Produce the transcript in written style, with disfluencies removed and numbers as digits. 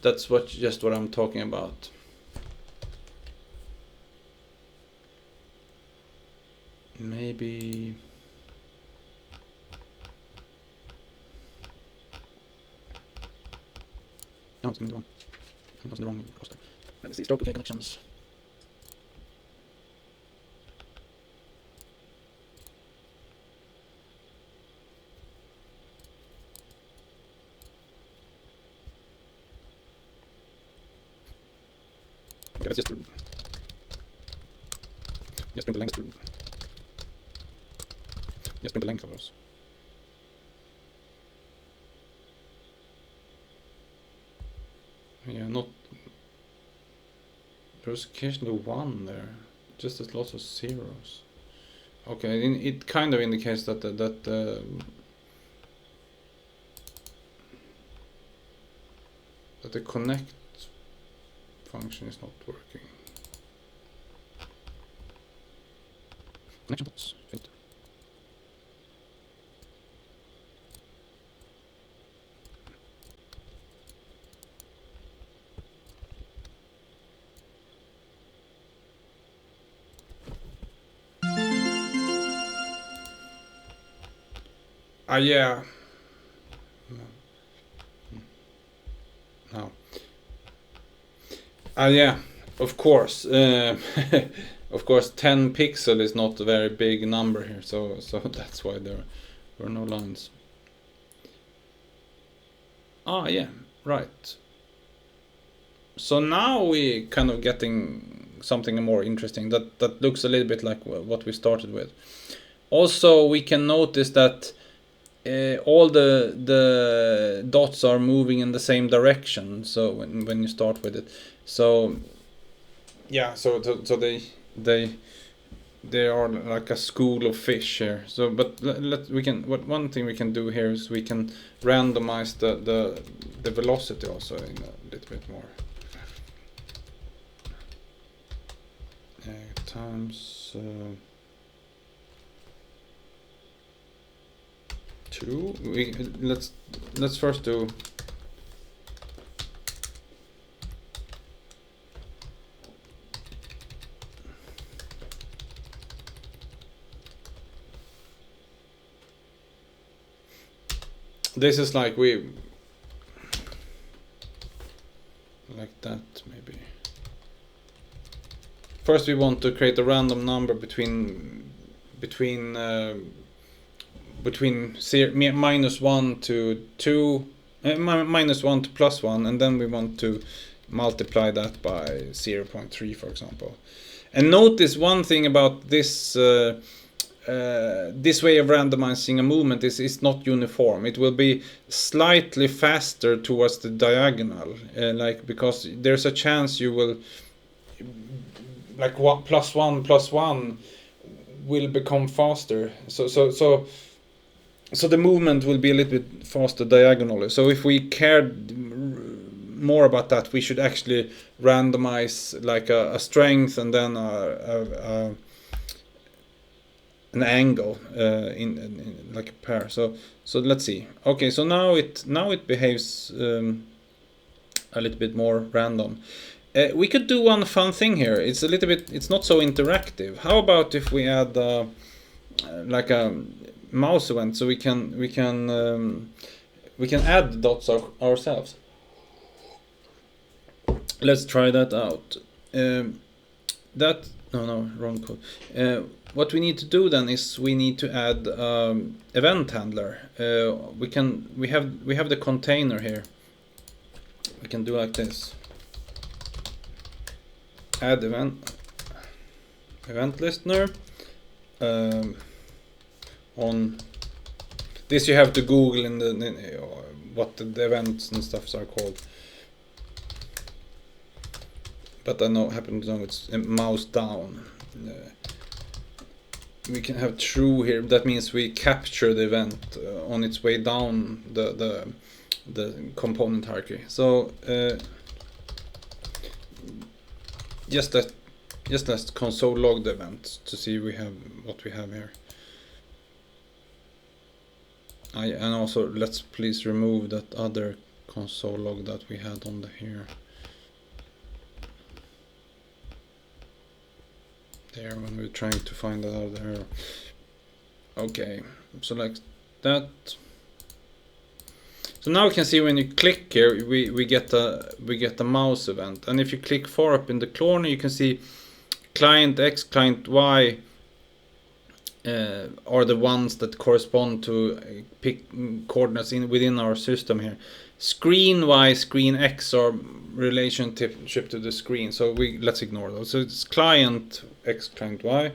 That's just what I'm talking about. Maybe. No, it's in the wrong. It was the wrong cluster. Let's see. Stroke OK connections. Okay, let's just bring the length. Just bring the length of those. Yeah, not. There's occasionally one there, just as lots of zeros. Okay, it kind of indicates that that the connect function is not working. Connection dots. Fit. Yeah. No. Yeah, of course. Of course, 10 pixel is not a very big number here, so that's why there were no lines. Yeah, right. So now we kind of getting something more interesting that looks a little bit like what we started with. Also, we can notice that all the dots are moving in the same direction. So when you start with it, so yeah, so they are like a school of fish here. So, but one thing we can do here is we can randomize the velocity also in a little bit more. Times 2. Let's first do. This is like like that maybe. First we want to create a random number between -1 to 2, -1 to +1, and then we want to multiply that by 0.3, for example. And notice one thing about this this way of randomizing a movement is it's not uniform. It will be slightly faster towards the diagonal, like because there's a chance you will like +1 will become faster. So the movement will be a little bit faster diagonally. So if we cared more about that, we should actually randomize like a strength and then an angle in like a pair. So let's see. Okay, so now it behaves a little bit more random. We could do one fun thing here. It's not so interactive. How about if we add like a mouse event, so we can add the dots ourselves. Let's try that out. Wrong code. What we need to do then is we need to add event handler. We have the container here. We can do like this. Add event listener. On this you have to Google in what the events and stuffs are called. But I happen to know it's mouse down. We can have true here. That means we capture the event on its way down the component hierarchy. So just let's console log the event to see what we have here. And also let's please remove that other console log that we had on the here. There, when we were trying to find that out there. Okay, so like that. So now we can see when you click here, we get the mouse event, and if you click far up in the corner, you can see client X, client Y are the ones that correspond to pick coordinates within our system here. Screen Y, screen X are relationship to the screen, so let's ignore those. So it's client X, client Y.